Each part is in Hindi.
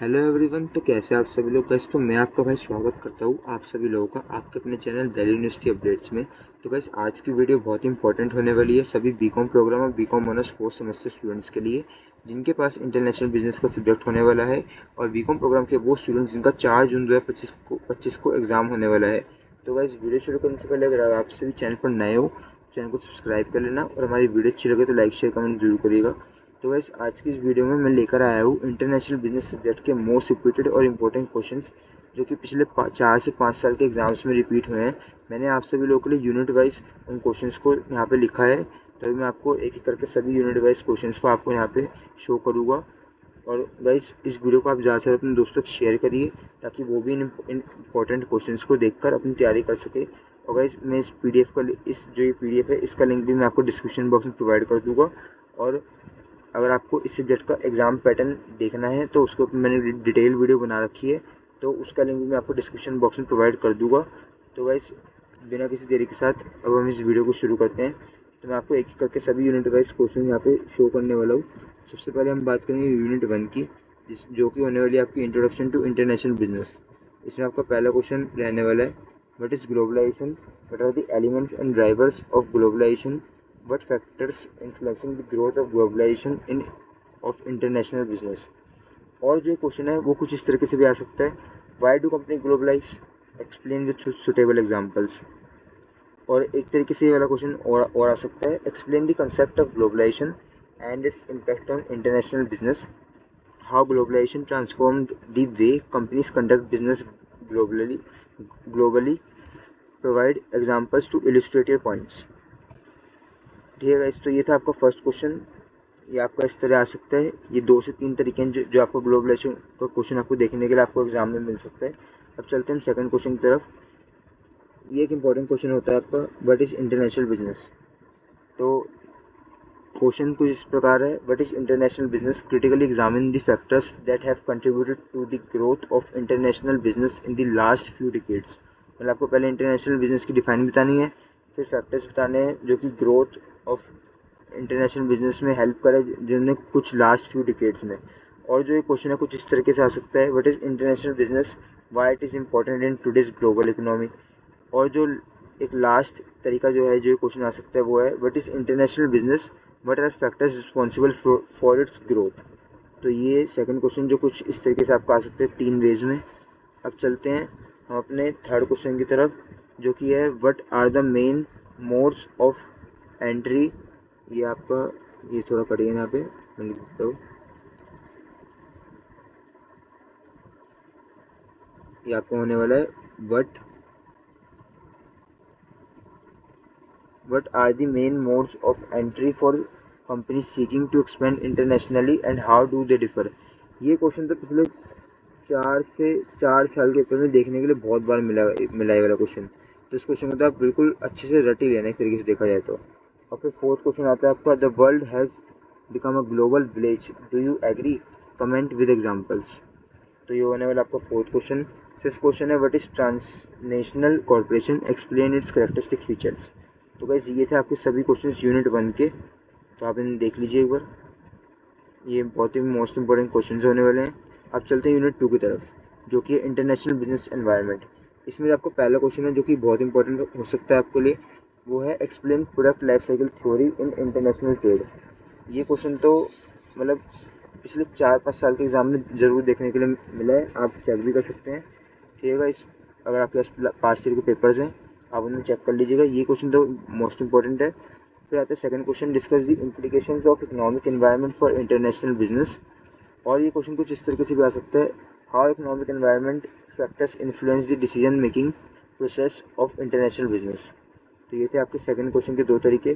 Hello everyone. तो कैसे आप सभी लोग गैस। तो मैं आपका भाई स्वागत करता हूँ आप सभी लोगों का आपके अपने चैनल दिल्ली यूनिवर्सिटी अपडेट्स में। तो गैस आज की वीडियो बहुत इंपॉर्टेंट होने वाली है सभी बीकॉम प्रोग्राम और BCom honours fourth semester students के लिए जिनके पास इंटरनेशनल बिजनेस का सब्जेक्ट होने वाला है, और बीकॉम प्रोग्राम के वो स्टूडेंट्स जिनका 4 जून 2025 को एग्जाम होने वाला है। तो गैस वीडियो शुरू करने से पहले अगर आप सभी चैनल पर नए हो, चैनल को सब्सक्राइब कर लेना, और हमारी वीडियो अच्छी लगे तो लाइक शेयर कमेंट जरूर करिएगा। तो वैस आज की इस वीडियो में मैं लेकर आया हूँ इंटरनेशनल बिजनेस सब्जेक्ट के मोस्ट रिपीटेड और इम्पोर्टेंट क्वेश्चंस जो कि पिछले 4 से 5 साल के एग्जाम्स में रिपीट हुए हैं। मैंने आप सभी लोगों के लिए यूनिट वाइज उन क्वेश्चंस को यहाँ पे लिखा है, तभी मैं आपको एक एक करके सभी यूनिट वाइज क्वेश्चंस को आपको यहाँ पे शो करूँगा। और गाइस इस वीडियो को आप ज़्यादा से अपने दोस्तों को शेयर करिए ताकि वो भी इन इम्पोर्टेंट क्वेश्चंस को देखकर अपनी तैयारी कर सके। और गाइस मैं इस पीडीएफ का इस जो ये पीडीएफ है इसका लिंक भी मैं आपको डिस्क्रिप्शन बॉक्स में प्रोवाइड कर दूँगा। और अगर आपको इस सब्जेक्ट का एग्ज़ाम पैटर्न देखना है तो उसको मैंने डिटेल वीडियो बना रखी है, तो उसका लिंक भी मैं आपको डिस्क्रिप्शन बॉक्स में प्रोवाइड कर दूंगा। तो गाइस बिना किसी देरी के साथ अब हम इस वीडियो को शुरू करते हैं। तो मैं आपको एक एक करके सभी यूनिट वाइज क्वेश्चन यहाँ पे शो करने वाला हूँ। सबसे पहले हम बात करेंगे यूनिट 1 की, जो कि होने वाली है आपकी इंट्रोडक्शन टू इंटरनेशनल बिजनेस। इसमें आपका पहला क्वेश्चन रहने वाला है, what is globalisation, what are the elements and drivers of globalisation, what factors influencing the growth of globalization in of international business। और जो क्वेश्चन है वो कुछ इस तरीके से भी आ सकता है, why do company globalize, explain with suitable examples। और एक तरीके से ये वाला क्वेश्चन और आ सकता है, explain the concept of globalization and its impact on international business, how globalization transformed the way companies conduct business globally, provide examples to illustrate your points। ठीक है गाइस, तो ये था आपका फर्स्ट क्वेश्चन। ये आपका इस तरह आ सकता है। ये 2 से 3 तरीके हैं जो आपको ग्लोबलाइजेशन का क्वेश्चन आपको देखने के लिए आपको एग्जाम में मिल सकता है। अब चलते हैं हम सेकंड क्वेश्चन की तरफ। ये एक इंपॉर्टेंट क्वेश्चन होता है आपका, व्हाट इज़ इंटरनेशनल बिजनेस। तो क्वेश्चन कुछ इस प्रकार है, what is international business, critically examine the factors that have contributed to the growth of international business in the last few decades. मतलब आपको पहले इंटरनेशनल बिजनेस की डिफाइन बतानी है, फिर फैक्टर्स बताने हैं जो कि ग्रोथ ऑफ इंटरनेशनल बिजनेस में हेल्प करे जिन्होंने कुछ लास्ट फ्यू डिकेड्स में। और जो ये क्वेश्चन है कुछ इस तरीके से आ सकता है, what is international business, why it is important in today's global economy. और जो एक लास्ट तरीका जो है जो क्वेश्चन आ सकता है वो है, what is international business, what are factors responsible for its growth. तो ये सेकंड क्वेश्चन जो कुछ इस तरीके से आपको आ सकते हैं 3 वेज में। अब चलते हैं हम अपने थर्ड क्वेश्चन की तरफ, जो कि है, what are the main modes of entry. ये आपका ये थोड़ा कटिए यहाँ पे मैं लिख देता हूँ। ये आपका होने वाला है, what are the main modes of entry for companies seeking to expand internationally and how do they differ। ये क्वेश्चन तो पिछले 4 साल के पेपर में देखने के लिए बहुत बार मिला ये वाला क्वेश्चन। तो इस क्वेश्चन को तो आप बिल्कुल अच्छे से रट ही लेना एक तरीके से देखा जाए तो। और फिर फोर्थ क्वेश्चन आता है आपका, the world has become a global village, do you agree, comment with examples. तो ये होने वाला आपका फोर्थ क्वेश्चन। फिफ्थ क्वेश्चन है, what is transnational corporation, explain its characteristic features. तो गाइस ये थे आपके सभी क्वेश्चंस यूनिट 1 के, तो आप इन्हें देख लीजिए एक बार। ये बहुत ही मोस्ट इंपॉर्टेंट क्वेश्चन होने वाले हैं। अब चलते हैं यूनिट 2 की तरफ, जो कि है इंटरनेशनल बिजनेस एनवायरनमेंट। इसमें आपको पहला क्वेश्चन है जो कि बहुत इंपॉर्टेंट हो सकता है आपके लिए, वो है, explain product life cycle theory इन इंटरनेशनल ट्रेड। ये क्वेश्चन तो मतलब पिछले 4-5 साल के एग्ज़ाम में ज़रूर देखने के लिए मिला है, आप चेक भी कर सकते हैं। ठीक है गाइस, अगर आपके पास 5 तरह के पेपर्स हैं आप उन्हें चेक कर लीजिएगा। ये क्वेश्चन तो मोस्ट इंपॉर्टेंट है। फिर आता है second question, discuss the implications of economic environment for international business. और ये क्वेश्चन कुछ इस तरीके से भी आ सकता है, how economic environment factors influence the decision making process of international business. तो ये थे आपके सेकंड क्वेश्चन के 2 तरीके।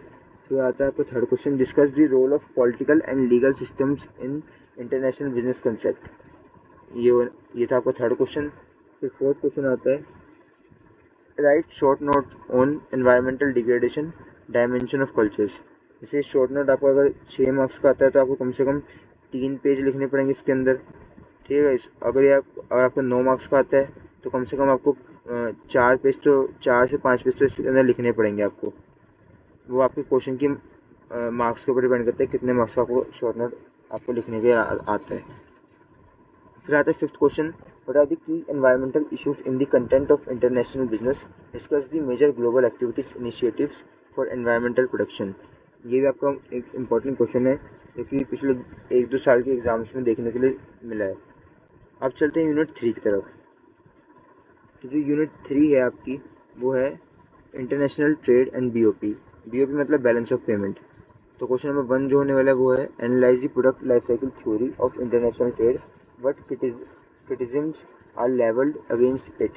फिर आता है आपका third question, discuss the role of political and legal systems in international business concept. ये था आपका थर्ड क्वेश्चन। फिर फोर्थ क्वेश्चन आता है, write short note on environmental degradation dimension of cultures. जैसे शॉर्ट नोट आपको अगर 6 मार्क्स का आता है तो आपको कम से कम 3 पेज लिखने पड़ेंगे इसके अंदर। ठीक है, अगर आपको 9 मार्क्स का आता है तो कम से कम आपको 4 पेज तो 4 से 5 पेज तो इसके अंदर लिखने पड़ेंगे आपको। वो आपके क्वेश्चन की मार्क्स के ऊपर डिपेंड करता है कितने मार्क्स का आपको शॉर्ट नोट आपको लिखने के आता है। फिर आता है fifth question, what are the key environmental issues in the content of international business, discuss the major global activities initiatives for environmental protection. ये भी आपका एक इम्पॉर्टेंट क्वेश्चन है जो कि पिछले 1-2 साल के एग्जाम्स में देखने के लिए मिला है। अब चलते हैं यूनिट 3 की तरफ। तो जो यूनिट 3 है आपकी वो है international trade and BOP. BOP मतलब बैलेंस ऑफ पेमेंट। तो क्वेश्चन नंबर 1 जो होने वाला है वो है analyse the product life cycle theory of international trade, but criticisms are levelled against it.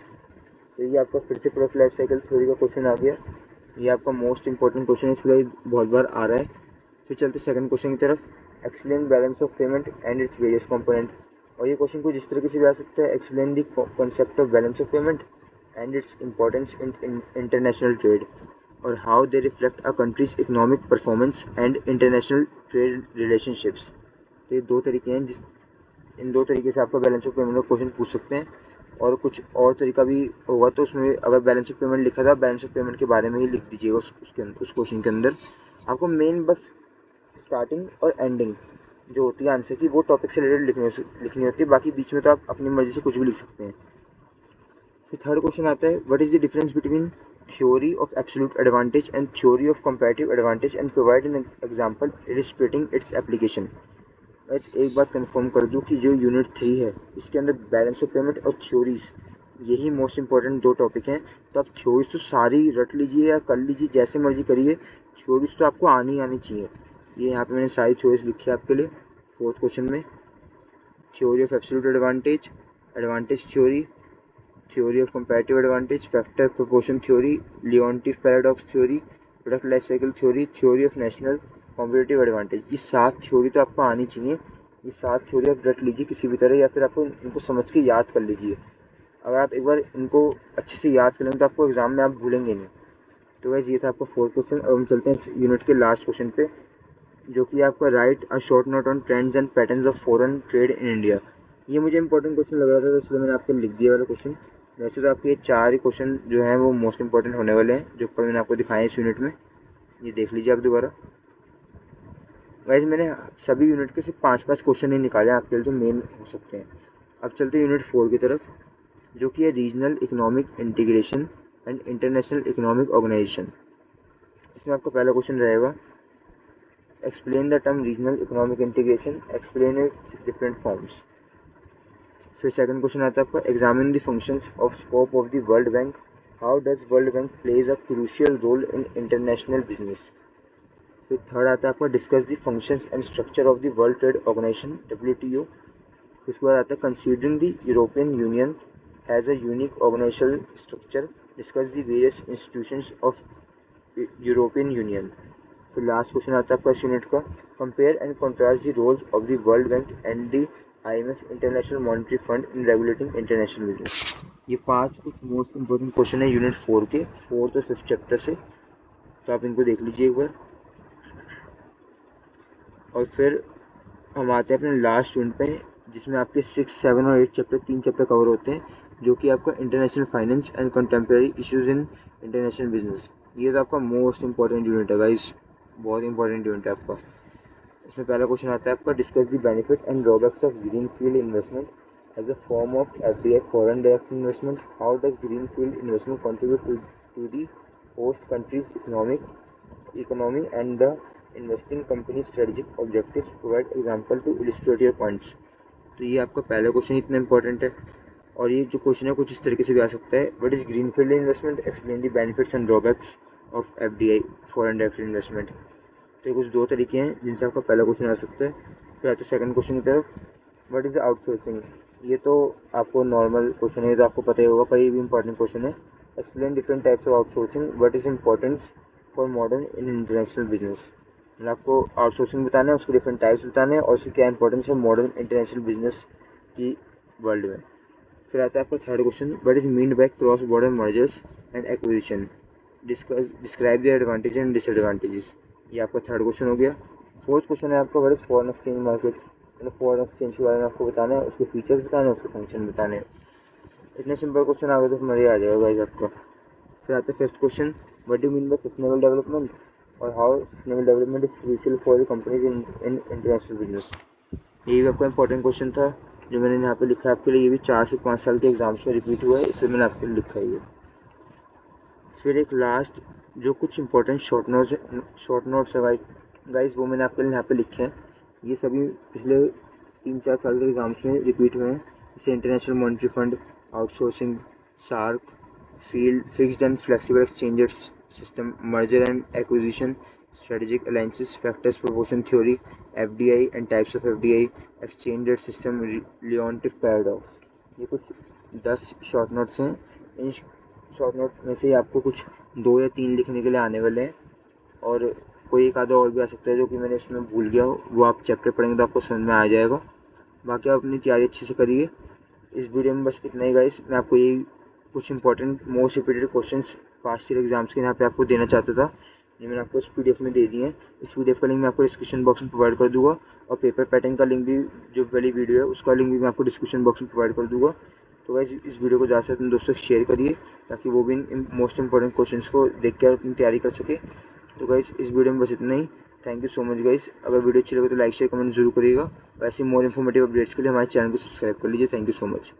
तो ये आपका फिर से प्रोडक्ट लाइफ साइकिल थ्योरी का क्वेश्चन आ गया। ये आपका मोस्ट इंपॉर्टेंट क्वेश्चन है, इसलिए बहुत बार आ रहा है। फिर चलते सेकंड क्वेश्चन की तरफ, explain balance of payment and its various component. और ये क्वेश्चन कुछ इस तरीके से भी आ सकता है, explain the concept of balance of payment and its importance in international trade और how they reflect a country's economic performance and international trade relationships. तो ये दो तरीके हैं इन दो तरीके से आपका बैलेंस ऑफ पेमेंट का क्वेश्चन पूछ सकते हैं। और कुछ और तरीका भी होगा, तो उसमें अगर बैलेंस ऑफ पेमेंट लिखा था, बैलेंस ऑफ पेमेंट के बारे में ही लिख दीजिएगा उस क्वेश्चन के अंदर। आपको मेन बस स्टार्टिंग और एंडिंग जो होती है आंसर की वो टॉपिक से रिलेटेड लिखनी होती है, बाकी बीच में तो आप अपनी मर्जी से कुछ भी लिख सकते हैं। फिर थर्ड क्वेश्चन आता है, what is the difference between theory of absolute advantage and theory of comparative advantage and provide an example illustrating its application. बस एक बात कंफर्म कर दूं कि जो यूनिट 3 है इसके अंदर बैलेंस ऑफ पेमेंट और थ्योरीज यही मोस्ट इंपॉर्टेंट दो टॉपिक हैं। तो आप थ्योरीज तो सारी रट लीजिए या कर लीजिए, जैसे मर्जी करिए, थ्योरीज तो आपको आनी चाहिए। ये यहाँ पे मैंने सारी थ्योरीज लिखी है आपके लिए। फोर्थ क्वेश्चन में theory of absolute advantage, advantage theory, theory of comparative advantage, factor proportion theory, Leontief paradox theory, product life cycle theory, theory of national competitive advantage. ये 7 थ्योरी तो आपको आनी चाहिए। ये 7 थ्योरी आप रट लीजिए किसी भी तरह, या फिर आपको इनको समझ के याद कर लीजिए। अगर आप एक बार इनको अच्छे से याद कर लेंगे तो आपको एग्जाम में आप भूलेंगे नहीं। तो वैसे ये था आपका फोर्थ क्वेश्चन। अब हम चलते हैं यूनिट के लास्ट क्वेश्चन पे, जो कि आपका right a short note on trends and patterns of foreign trade in India. ये मुझे इंपॉर्टेंट क्वेश्चन लग रहा था, तो इसलिए मैंने आपको लिख दिया वाला क्वेश्चन। वैसे तो आपके ये 4 ही क्वेश्चन जो हैं वो मोस्ट इंपॉर्टेंट होने वाले हैं, जो ऊपर मैंने आपको दिखाए इस यूनिट में। ये देख लीजिए आप दोबारा। गाइस मैंने सभी यूनिट के सिर्फ 5-5 क्वेश्चन ही निकाले आपके लिए जो मेन हो सकते हैं। अब चलते हैं यूनिट 4 की तरफ, जो कि है regional economic integration and international economic organisation. इसमें आपका पहला क्वेश्चन रहेगा, explain the term regional economic integration, explain its different forms. फिर सेकंड क्वेश्चन आता है आपका, examine the functions of scope of the World Bank, how does World Bank plays a crucial role in international business. फिर थर्ड आता है आपका, discuss the functions and structure of the World Trade Organization WTO। फिर उसके बाद आता है, considering the European Union has a unique organisational structure, discuss the various institutions of European Union. फिर लास्ट क्वेश्चन आता है आपका इस यूनिट का, compare and contrast the roles of the World Bank and the IMF International monetary Fund in regulating international business. ये 5 कुछ मोस्ट इंपॉर्टेंट क्वेश्चन है यूनिट 4 के 4th और 5th चैप्टर से, तो आप इनको देख लीजिए एक बार। और फिर हम आते हैं अपने लास्ट यूनिट पे, जिसमें आपके 6, 7 और 8 चैप्टर 3 चैप्टर कवर होते हैं, जो कि आपका international finance and contemporary issues in international business. ये तो आपका मोस्ट इंपॉर्टेंट यूनिट है गाइस, बहुत इंपॉर्टेंट यूनिट है आपका। इसमें पहला क्वेश्चन आता है आपका, discuss the benefit and drawbacks of green field investment as a form of FDI foreign direct investment, how does green field investment contribute to the host country's economy and the investing company strategic objectives, provide example to illustrate your points. तो ये आपका पहला क्वेश्चन इतना इंपॉर्टेंट है। और ये जो क्वेश्चन है कुछ इस तरीके से भी आ सकता है, what is green field investment, explain the benefits and drawbacks of FDI foreign direct investment. तो ये कुछ 2 तरीके हैं जिनसे आपका पहला क्वेश्चन आ सकता है। फिर आते हैं सेकंड क्वेश्चन की तरफ, व्हाट इज द आउटसोर्सिंग। ये तो आपको नॉर्मल क्वेश्चन है, ये तो आपको पता ही होगा, पर ये भी इंपॉर्टेंट क्वेश्चन है। Explain different types of outsourcing, what is importance for modern in international business. मतलब आपको आउटसोर्सिंग बताना है, उसके डिफरेंट टाइप्स बताने हैं और उसकी क्या इंपॉर्टेंस है मॉडर्न इंटरनेशनल बिजनेस की वर्ल्ड में। फिर आता है आपका third question, what is meant by cross border mergers and acquisition, describe the advantage and disadvantages. ये आपका थर्ड क्वेश्चन हो गया। फोर्थ क्वेश्चन है आपका, what is foreign exchange market, मतलब फॉरेन एक्सचेंज के बारे में आपको बताना है, उसके फीचर्स बताने हैं, उसके फंक्शन बताने हैं। इतने सिंपल क्वेश्चन आ गए तो मज़े आ जाएगा गाइस आपका। फिर आता है fifth question, what do mean by sustainable development और how sustainable development is crucial for the companies in international business. ये भी आपका इंपॉर्टेंट क्वेश्चन था। जो मैंने यहाँ पे लिखा है आपके लिए, ये भी 4 से 5 साल के एग्जाम्स में रिपीट हुआ है, इसलिए मैंने आपके लिए लिखा है ये। फिर एक लास्ट जो कुछ इंपॉर्टेंट शॉर्ट नोट्स है गाइस, वो मैंने आपके लिए यहाँ पे लिखे हैं। ये सभी पिछले 3-4 साल के एग्जाम्स में रिपीट हुए हैं, जैसे international monetary fund, outsourcing, SAARC, field fixed and flexible exchanges system, merger and acquisition, strategic alliances, factors proportion theory, FDI and types of FDI, exchange rate system, Leontief paradox. ये कुछ 10 शॉर्ट नोट्स हैं। इन शॉर्ट नोट में से आपको कुछ 2 या 3 लिखने के लिए आने वाले हैं, और कोई एक आधा और भी आ सकता है जो कि मैंने इसमें भूल गया हो, वो आप चैप्टर पढ़ेंगे तो आपको समझ में आ जाएगा। बाकी आप अपनी तैयारी अच्छे से करिए। इस वीडियो में बस इतना ही गाइस, मैं आपको यही कुछ important most repeated questions past year exams के यहाँ पे आपको देना चाहता था, ये मैंने आपको इस पीडीएफ में दे दिए हैं। इस पीडीएफ का लिंक मैं आपको डिस्क्रिप्शन बॉक्स में प्रोवाइड कर दूंगा, और पेपर पैटर्न का लिंक भी, जो वाली वीडियो है उसका लिंक भी मैं आपको डिस्क्रिप्शन बॉक्स में प्रोवाइड कर दूंगा। तो गाइस इस वीडियो को ज़्यादा से अपने दोस्तों को शेयर करिए, ताकि वो भी इन मोस्ट इंपॉर्टेंट क्वेश्चंस को देख कर अपनी तैयारी कर सके। तो गाइस इस वीडियो में बस इतना ही। Thank you so much guys. अगर वीडियो अच्छी लगे तो लाइक शेयर कमेंट जरूर करिएगा। वैसे मोर इन्फॉर्मेटिव अपडेट्स के लिए हमारे चैनल को सब्सक्राइब कर लीजिए। Thank you so much.